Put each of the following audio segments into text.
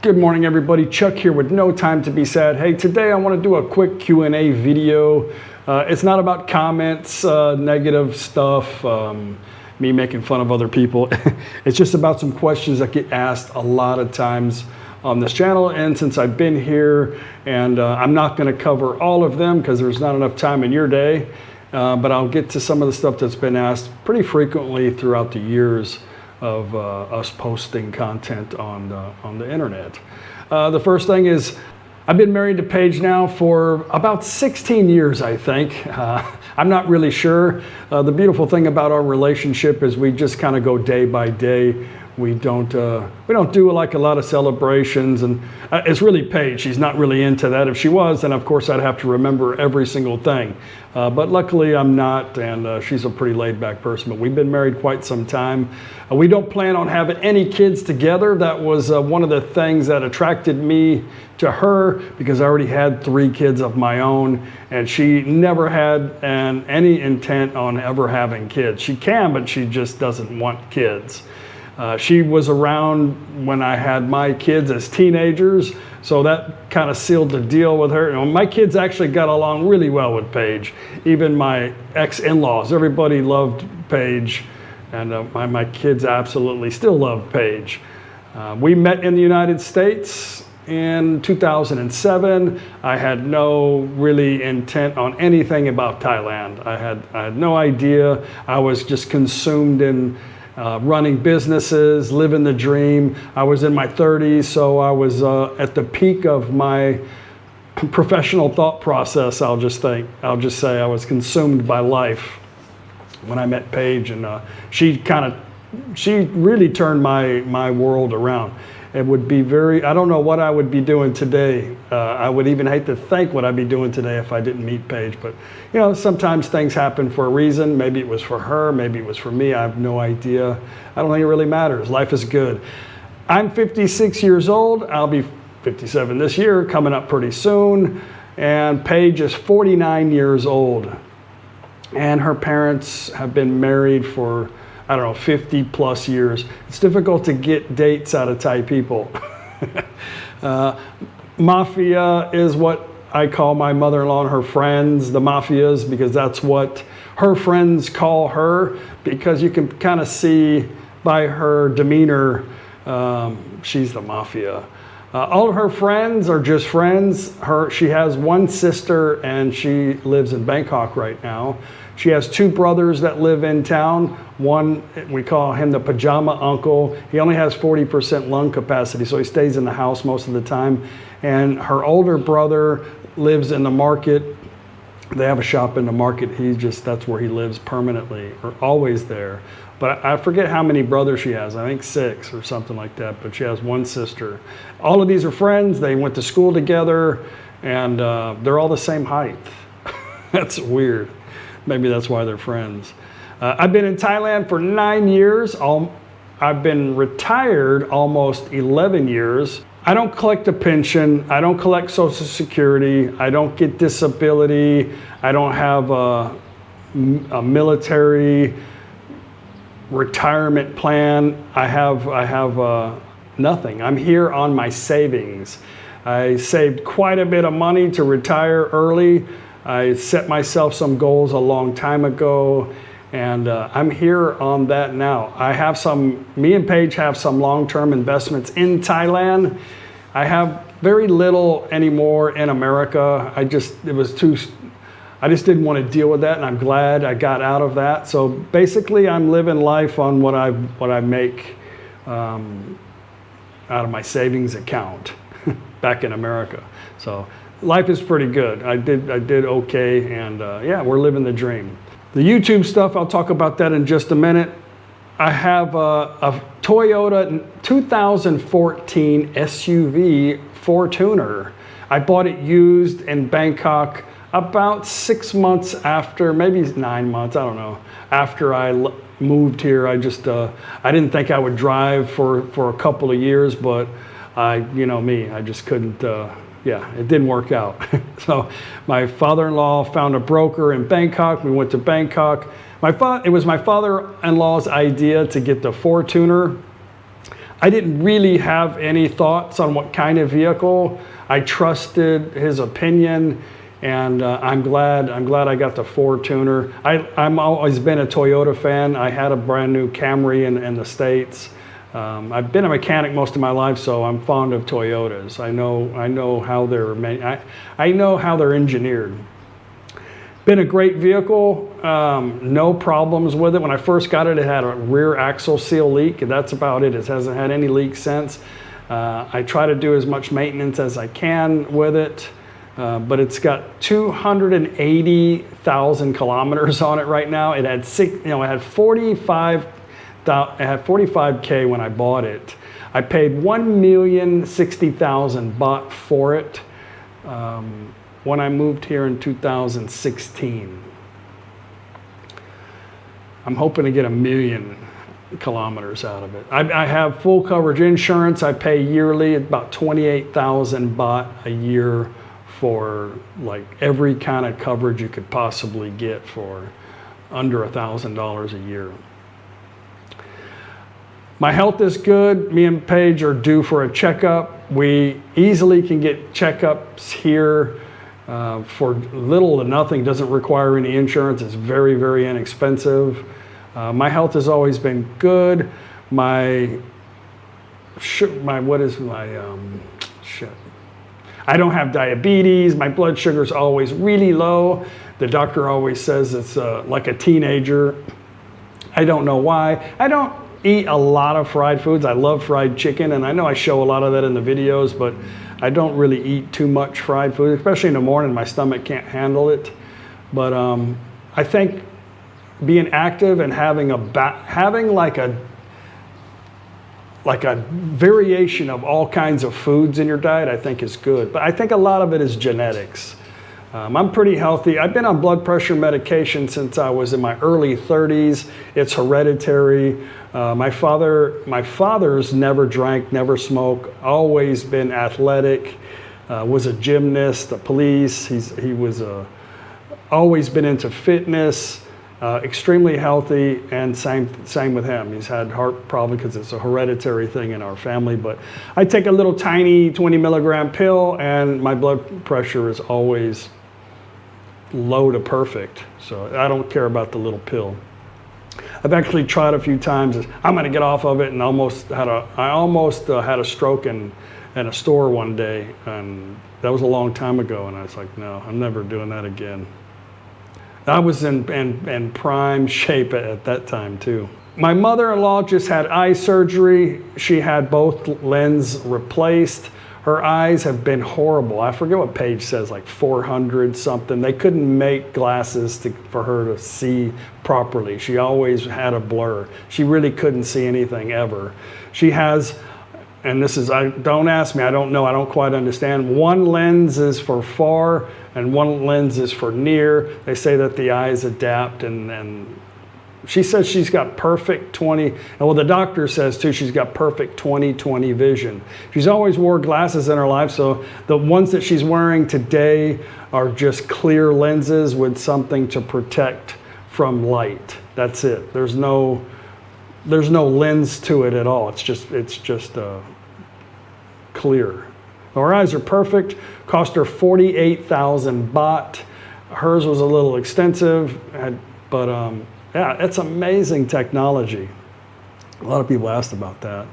Good morning, everybody. Chuck here with No Time to Be Sad. Hey, today I want to do a quick Q&A video. It's not about comments, negative stuff, me making fun of other people. It's just about some questions that get asked a lot of times on this channel. And since I've been here, and I'm not going to cover all of them because there's not enough time in your day, but I'll get to some of the stuff that's been asked pretty frequently throughout the years of us posting content on the internet. The first thing is, I've been married to Paige now for about 16 years, I think. I'm not really sure. The beautiful thing about our relationship is we just kind of go day by day. We don't do like a lot of celebrations, and it's really Paige. She's not really into that. If she was, then of course I'd have to remember every single thing. But luckily I'm not, and she's a pretty laid-back person. But we've been married quite some time. We don't plan on having any kids together. That was one of the things that attracted me to her, because I already had 3 kids of my own, and she never had any intent on ever having kids. She can, but she just doesn't want kids. She was around when I had my kids as teenagers, so that kind of sealed the deal with her. You know, my kids actually got along really well with Paige. Even my ex-in-laws, everybody loved Paige, and my kids absolutely still love Paige. We met in the United States in 2007. I had no really intent on anything about Thailand. I had no idea. I was just consumed in running businesses, living the dream. I was in my 30s, so I was at the peak of my professional thought process. I'll just say I was consumed by life when I met Paige, and she really turned my world around. It would be I don't know what I would be doing today. I would even hate to think what I'd be doing today if I didn't meet Paige. But, you know, sometimes things happen for a reason. Maybe it was for her, maybe it was for me. I have no idea. I don't think it really matters. Life is good. I'm 56 years old. I'll be 57 this year, coming up pretty soon. And Paige is 49 years old. And her parents have been married for, I don't know, 50 plus years. It's difficult to get dates out of Thai people. Mafia is what I call my mother-in-law and her friends, the mafias, because that's what her friends call her, because you can kind of see by her demeanor, she's the mafia. All of her friends are just friends. She has one sister, and she lives in Bangkok right now. She has 2 brothers that live in town. One, we call him the pajama uncle. He only has 40% lung capacity, so he stays in the house most of the time. And her older brother lives in the market. They have a shop in the market. That's where he lives permanently, or always there. But I forget how many brothers she has. I think 6 or something like that, but she has 1 sister. All of these are friends. They went to school together, and they're all the same height. That's weird. Maybe that's why they're friends. I've been in Thailand for 9 years. I've been retired almost 11 years. I don't collect a pension. I don't collect Social Security. I don't get disability. I don't have a military retirement plan. I have nothing. I'm here on my savings. I saved quite a bit of money to retire early. I set myself some goals a long time ago, and I'm here on that now. Me and Paige have some long-term investments in Thailand. I have very little anymore in America. I just didn't want to deal with that, and I'm glad I got out of that. So basically, I'm living life on what I make out of my savings account back in America. So life is pretty good. I did okay, and yeah, we're living the dream. The YouTube stuff, I'll talk about that in just a minute. I have a Toyota 2014 SUV Fortuner. I bought it used in Bangkok about 6 months after, maybe 9 months, I don't know, after I moved here. I didn't think I would drive for a couple of years, but you know me, I just couldn't, yeah, it didn't work out. So my father-in-law found a broker in Bangkok. We went to Bangkok. It was my father-in-law's idea to get the Fortuner. I didn't really have any thoughts on what kind of vehicle. I trusted his opinion, and I'm glad I got the Fortuner. I'm always been a Toyota fan. I had a brand new Camry in the States. I've been a mechanic most of my life, so I'm fond of Toyotas. I know how they're engineered. Been a great vehicle, no problems with it. When I first got it, it had a rear axle seal leak, and that's about it. It hasn't had any leaks since. I try to do as much maintenance as I can with it, but it's got 280,000 kilometers on it right now. It had 45K when I bought it. I paid 1,060,000 baht for it. When I moved here in 2016. I'm hoping to get 1 million kilometers out of it. I have full coverage insurance. I pay yearly about 28,000 baht a year for like every kind of coverage you could possibly get for under $1,000 a year. My health is good. Me and Paige are due for a checkup. We easily can get checkups here for little to nothing. Doesn't require any insurance. It's very, very inexpensive. My health has always been good. I don't have diabetes. My blood sugar is always really low. The doctor always says it's like a teenager. I don't know why. I don't eat a lot of fried foods. I love fried chicken, and I know I show a lot of that in the videos, but I don't really eat too much fried food, especially in the morning. My stomach can't handle it. But I think being active and having like a variation of all kinds of foods in your diet, I think is good. But I think a lot of it is genetics. I'm pretty healthy. I've been on blood pressure medication since I was in my early 30s. It's hereditary. My father's never drank, never smoked, always been athletic, was a gymnast, a police. He was always been into fitness, extremely healthy, and same with him. He's had heart problems because it's a hereditary thing in our family. But I take a little tiny 20 milligram pill, and my blood pressure is always low to perfect. So I don't care about the little pill. I've actually tried a few times. I'm going to get off of it, and I almost had a stroke in a store one day, and that was a long time ago. And I was like, no, I'm never doing that again. I was in prime shape at that time too. My mother-in-law just had eye surgery. She had both lenses replaced. Her eyes have been horrible. I forget what Paige says, like 400 something. They couldn't make glasses for her to see properly. She always had a blur. She really couldn't see anything ever. She has, and don't ask me, I don't know, I don't quite understand. One lens is for far and one lens is for near. They say that the eyes adapt, and she says she's got perfect 20, and well, the doctor says too, she's got perfect 20/20 vision. She's always wore glasses in her life, so the ones that she's wearing today are just clear lenses with something to protect from light. That's it. There's no lens to it at all. It's just clear. Her eyes are perfect. Cost her 48,000 baht. Hers was a little extensive, but yeah, it's amazing technology. A lot of people asked about that.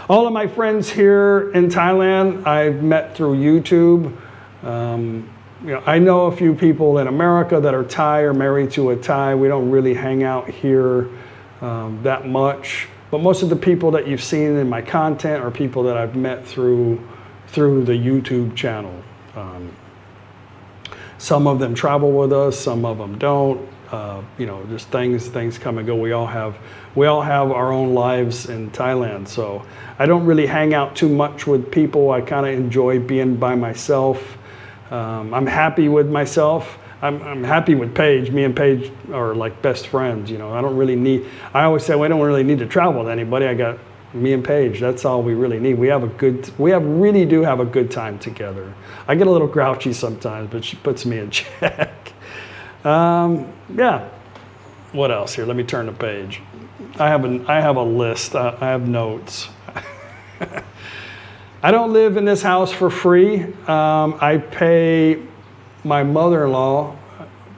All of my friends here in Thailand, I've met through YouTube. I know a few people in America that are Thai or married to a Thai. We don't really hang out here that much. But most of the people that you've seen in my content are people that I've met through the YouTube channel. Some of them travel with us, some of them don't. Just things come and go. We all have our own lives in Thailand, so I don't really hang out too much with people. I kind of enjoy being by myself. I'm happy with myself. I'm happy with Paige. Me and Paige are like best friends. I always say we don't really need to travel with anybody. I got me and Paige. That's all we really need. We really do have a good time together. I get a little grouchy sometimes, but she puts me in check. Yeah. What else here? Let me turn the page. I have a list. I have notes. I don't live in this house for free. I pay my mother-in-law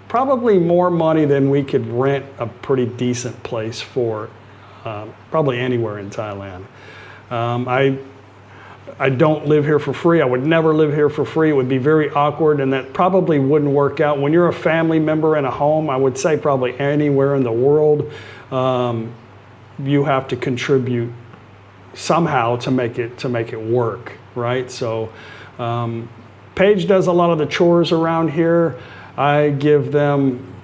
probably more money than we could rent a pretty decent place for, probably anywhere in Thailand. I don't live here for free. I would never live here for free. It would be very awkward, and that probably wouldn't work out. When you're a family member in a home, I would say probably anywhere in the world, you have to contribute somehow to make it work, right? So Paige does a lot of the chores around here. I give them,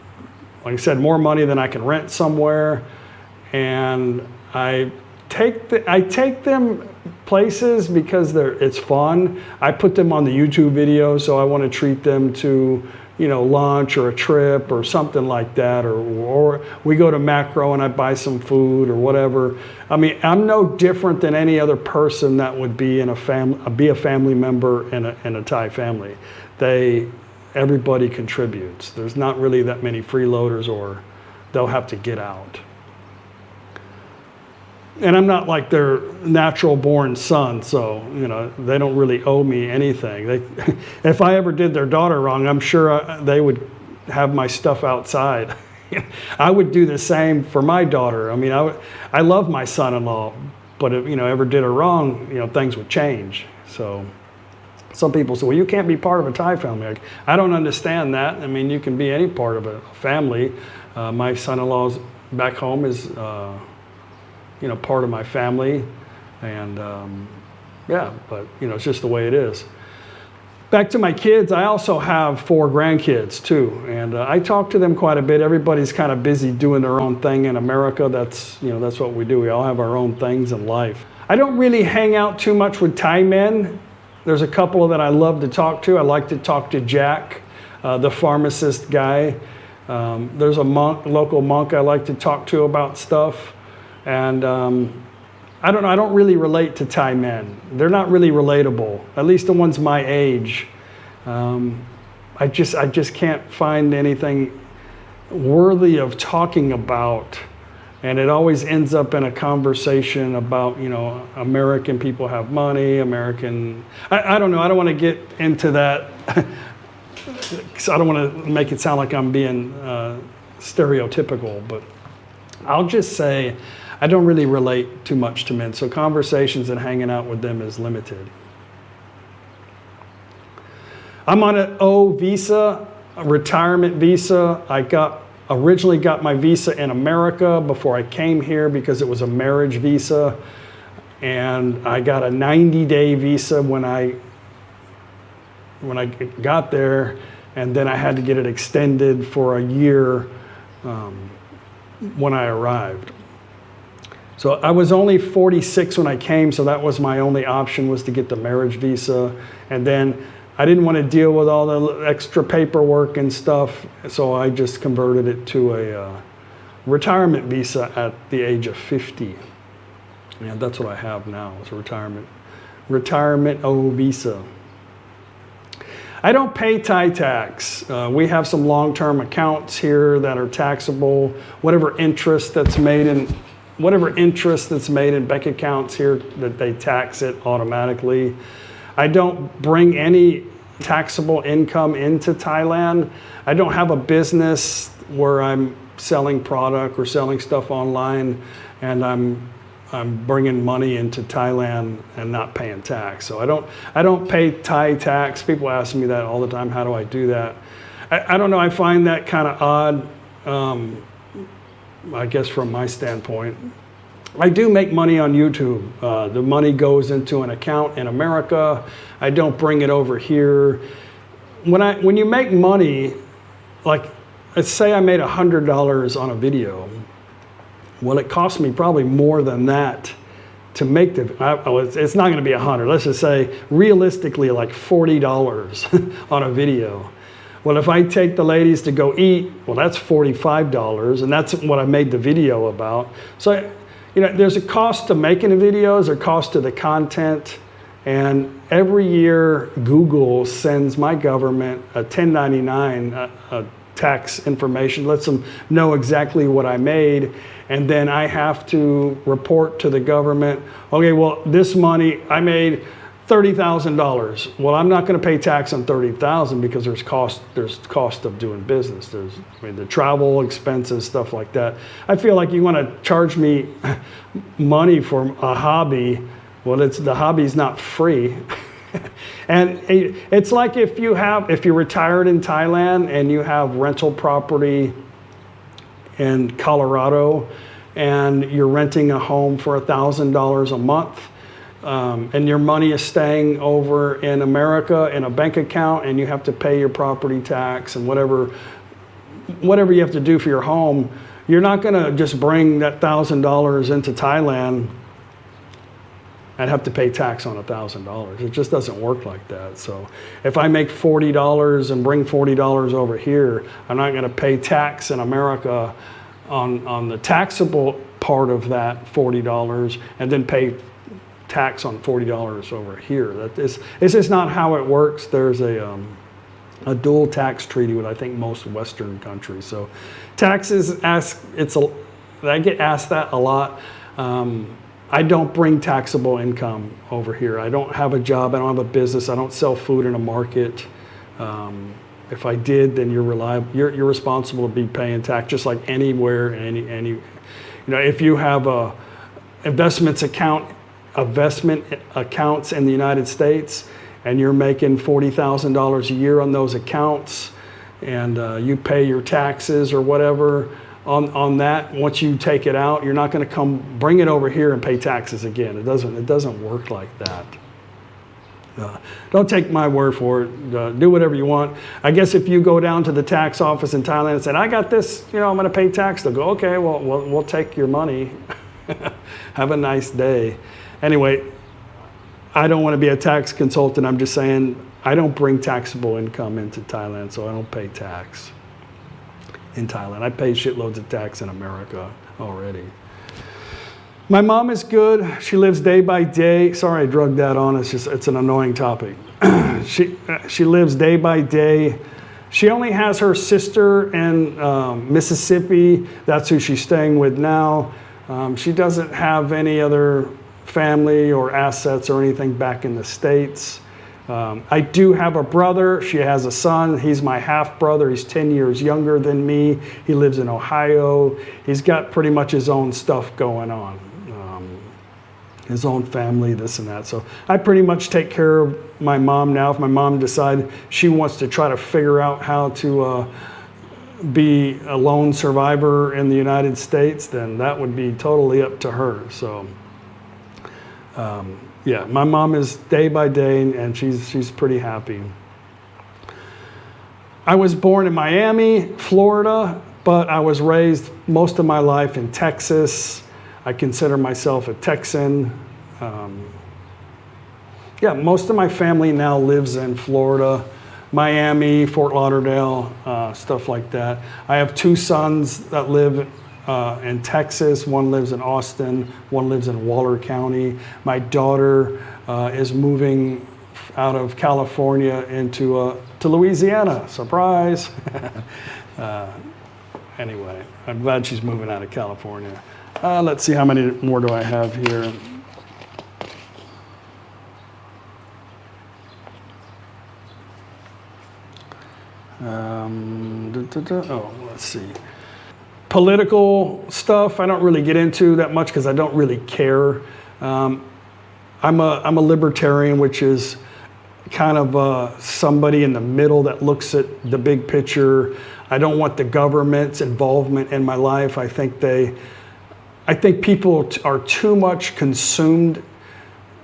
like I said, more money than I can rent somewhere, and I take them places because it's fun. I put them on the YouTube video, so I want to treat them to, you know, lunch or a trip or something like that, or we go to Macro and I buy some food or whatever. I mean, I'm no different than any other person that would be in a family member in a Thai family. Everybody contributes. There's not really that many freeloaders, or they'll have to get out. And I'm not like their natural born son, so, you know, they don't really owe me anything. If I ever did their daughter wrong, I'm sure they would have my stuff outside. I would do the same for my daughter. I mean, I love my son-in-law, but if, you know, ever did her wrong, you know, things would change. So some people say, well, you can't be part of a Thai family. Like, I don't understand that. I mean, you can be any part of a family. My son-in-law's back home is, you know, part of my family, and yeah, but you know, it's just the way it is. Back to my kids, I also have 4 grandkids too, and I talk to them quite a bit. Everybody's kind of busy doing their own thing in America. That's, you know, that's what we do. We all have our own things in life. I don't really hang out too much with Thai men. There's a couple that I love to talk to. I like to talk to Jack, the pharmacist guy. There's a local monk I like to talk to about stuff. And I don't know, I don't really relate to Thai men. They're not really relatable, at least the ones my age. I just can't find anything worthy of talking about. And it always ends up in a conversation about, you know, American people have money, I don't know, I don't want to get into that. I don't want to make it sound like I'm being stereotypical, but I'll just say I don't really relate too much to men, so conversations and hanging out with them is limited. I'm on an O visa, a retirement visa. I originally got my visa in America before I came here because it was a marriage visa, and I got a 90-day visa when I got there, and then I had to get it extended for a year when I arrived. So I was only 46 when I came, so that was my only option, was to get the marriage visa. And then I didn't want to deal with all the extra paperwork and stuff, so I just converted it to a retirement visa at the age of 50. And that's what I have now, is a retirement O visa. I don't pay Thai tax. We have some long-term accounts here that are taxable. Whatever interest that's made in bank accounts here, that they tax it automatically. I don't bring any taxable income into Thailand. I don't have a business where I'm selling product or selling stuff online, and I'm bringing money into Thailand and not paying tax. So I don't pay Thai tax. People ask me that all the time. How do I do that? I don't know. I find that kind of odd. I guess from my standpoint. I do make money on YouTube. The money goes into an account in America. I don't bring it over here. When you make money, like let's say I made $100 on a video. Well, it cost me probably more than that to make it's not going to be 100. Let's just say realistically like $40 on a video. Well, if I take the ladies to go eat, well, that's $45, and that's what I made the video about. So, you know, there's a cost to making the videos, there's a cost to the content, and every year Google sends my government a 1099 tax information, lets them know exactly what I made, and then I have to report to the government, okay, well, this money, I made $30,000. Well, I'm not going to pay tax on $30,000 because there's cost of doing business. There's, I mean, the travel expenses, stuff like that. I feel like you want to charge me money for a hobby. Well, the hobby's not free. And it's like if you're retired in Thailand and you have rental property in Colorado and you're renting a home for $1,000 a month, and your money is staying over in America in a bank account, and you have to pay your property tax and whatever you have to do for your home, you're not going to just bring that $1,000 into Thailand and have to pay tax on $1,000. It just doesn't work like that. So if I make $40 and bring $40 over here, I'm not going to pay tax in America on the taxable part of that $40 and then pay tax on $40 over here. It's just not how it works. There's a dual tax treaty with I think most Western countries. So taxes, I get asked that a lot. I don't bring taxable income over here. I don't have a job. I don't have a business. I don't sell food in a market. If I did, then you're responsible to be paying tax just like anywhere. If you have investment accounts in the United States and you're making $40,000 a year on those accounts, and you pay your taxes or whatever on that, once you take it out, you're not going to come bring it over here and pay taxes again. It doesn't work like that. Don't take my word for it. Do whatever you want. I guess if you go down to the tax office in Thailand and say, I got this, I'm going to pay tax, they'll go, okay, well, we'll take your money. Have a nice day. Anyway, I don't want to be a tax consultant. I'm just saying I don't bring taxable income into Thailand, so I don't pay tax in Thailand. I pay shitloads of tax in America already. My mom is good. She lives day by day. Sorry I drugged that on. It's an annoying topic. She lives day by day. She only has her sister in Mississippi. That's who she's staying with now. She doesn't have any other family or assets or anything back in the States. I do have a brother. She has a son. He's my half brother. He's 10 years younger than me. He lives in Ohio. He's got pretty much his own stuff going on. His own family, this and that. So I pretty much take care of my mom now. If my mom decides she wants to try to figure out how to be a lone survivor in the United States, then that would be totally up to her. So yeah, my mom is day by day, and she's pretty happy. I was born in Miami, Florida, but I was raised most of my life in Texas. I consider myself a Texan. Yeah, most of my family now lives in Florida, Miami, Fort Lauderdale, stuff like that. I have two sons that live in Texas. One lives in Austin. One lives in Waller County. My daughter is moving out of California to Louisiana. Surprise! Anyway, I'm glad she's moving out of California. Let's see, how many more do I have here? Oh, let's see. Political stuff I don't really get into that much because I don't really care. I'm a libertarian, which is kind of somebody in the middle that looks at the big picture. I don't want the government's involvement in my life. I think people are too much consumed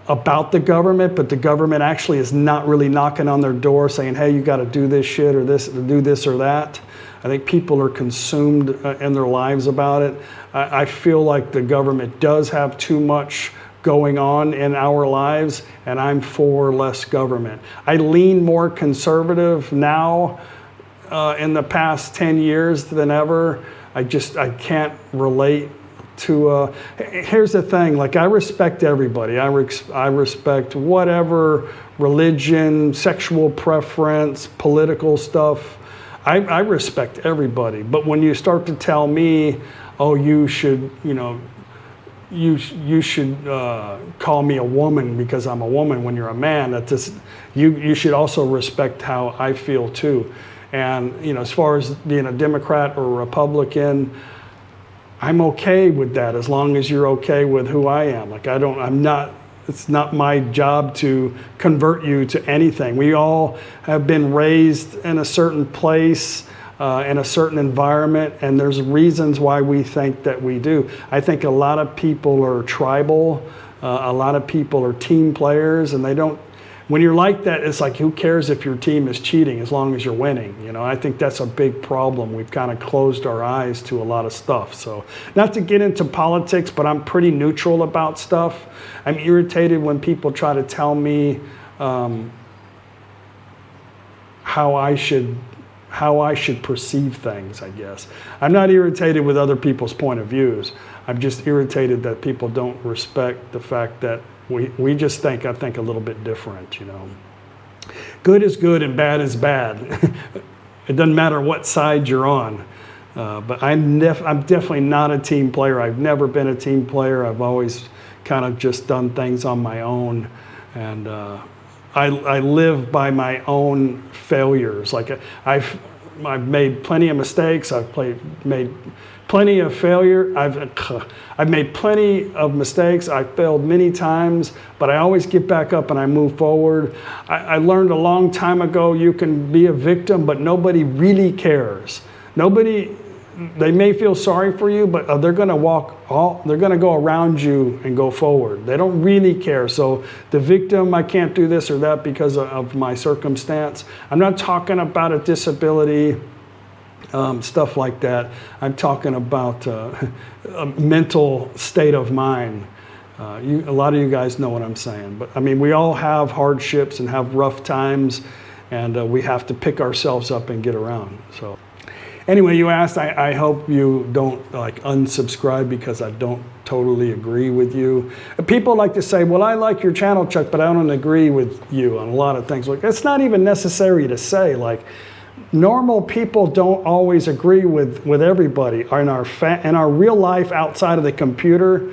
about the government, but the government actually is not really knocking on their door saying, hey, you got to do this shit or do this or that. I think people are consumed in their lives about it. I feel like the government does have too much going on in our lives, and I'm for less government. I lean more conservative now in the past 10 years than ever. I can't relate to, here's the thing, like I respect everybody. I respect whatever religion, sexual preference, political stuff. I respect everybody, but when you start to tell me, oh, you should, you should call me a woman because I'm a woman when you're a man, that just, you should also respect how I feel too. And as far as being a Democrat or a Republican, I'm okay with that as long as you're okay with who I am. Like it's not my job to convert you to anything. We all have been raised in a certain place, in a certain environment, and there's reasons why we think that we do. I think a lot of people are tribal, a lot of people are team players, and they don't, when you're like that, it's like, who cares if your team is cheating as long as you're winning? I think that's a big problem. We've kind of closed our eyes to a lot of stuff. So not to get into politics, but I'm pretty neutral about stuff. I'm irritated when people try to tell me how I should perceive things, I guess. I'm not irritated with other people's point of views. I'm just irritated that people don't respect the fact that we just think, I think, a little bit different, Good is good and bad is bad. It doesn't matter what side you're on. But I'm definitely not a team player. I've never been a team player. I've always kind of just done things on my own. And I live by my own failures. Like I've made plenty of mistakes. I've made plenty of failure. I've made plenty of mistakes. I've failed many times, but I always get back up and I move forward. I learned a long time ago, you can be a victim, but nobody really cares. They may feel sorry for you, but they're going to go around you and go forward. They don't really care. So the victim, I can't do this or that because of my circumstance. I'm not talking about a disability, stuff like that. I'm talking about a mental state of mind. A lot of you guys know what I'm saying. But I mean, we all have hardships and have rough times, and we have to pick ourselves up and get around. So anyway, you asked, I hope you don't unsubscribe because I don't totally agree with you. People like to say, well, I like your channel, Chuck, but I don't agree with you on a lot of things. Like, it's not even necessary to say. Like, normal people don't always agree with everybody. In our real life outside of the computer,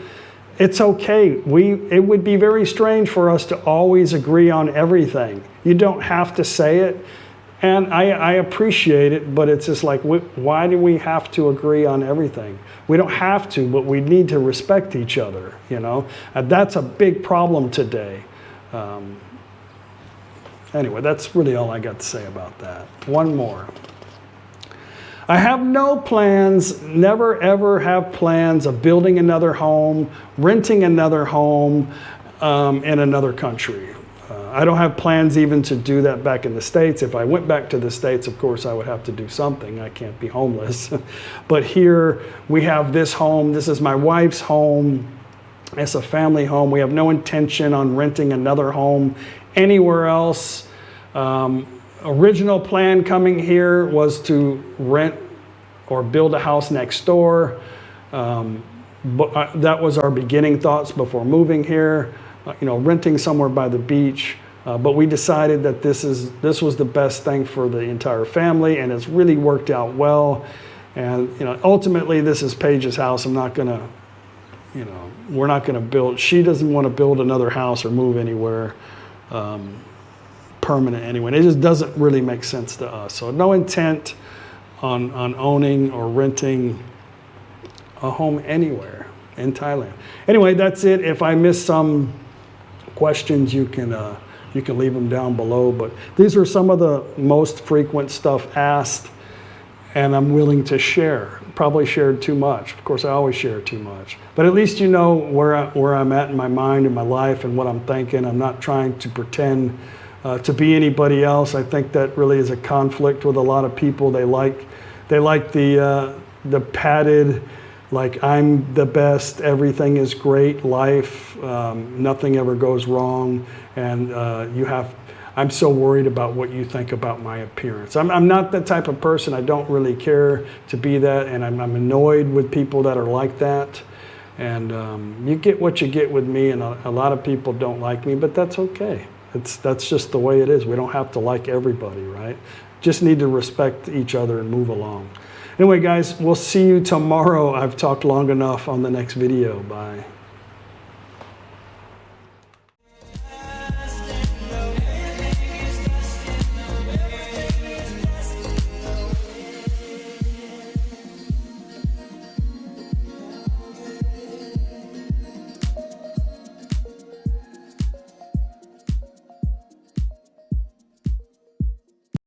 it's okay. It would be very strange for us to always agree on everything. You don't have to say it. And I appreciate it, but it's just like, why do we have to agree on everything? We don't have to, but we need to respect each other, And that's a big problem today. Anyway, that's really all I got to say about that. One more. I have no plans, never ever have plans of building another home, renting another home in another country. I don't have plans even to do that back in the States. If I went back to the States, of course, I would have to do something. I can't be homeless. But here we have this home. This is my wife's home. It's a family home. We have no intention on renting another home anywhere else. Original plan coming here was to rent or build a house next door. But that was our beginning thoughts before moving here. Renting somewhere by the beach. But we decided that this was the best thing for the entire family, and it's really worked out well. And ultimately, this is Paige's house. I'm not gonna, we're not gonna build. She doesn't want to build another house or move anywhere permanent anyway. It just doesn't really make sense to us. So no intent on owning or renting a home anywhere in Thailand. Anyway, that's it. If I missed some questions, you can leave them down below, but these are some of the most frequent stuff asked, and I'm willing to share. Probably shared too much. Of course, I always share too much, but at least you know where I'm at in my mind and my life and what I'm thinking. I'm not trying to pretend to be anybody else. I think that really is a conflict with a lot of people. They like the padded, like, I'm the best, everything is great, life, nothing ever goes wrong, and I'm so worried about what you think about my appearance. I'm not that type of person. I don't really care to be that, and I'm annoyed with people that are like that. And you get what you get with me, and a lot of people don't like me, but that's okay. That's just the way it is. We don't have to like everybody, right? Just need to respect each other and move along. Anyway, guys, we'll see you tomorrow. I've talked long enough on the next video. Bye.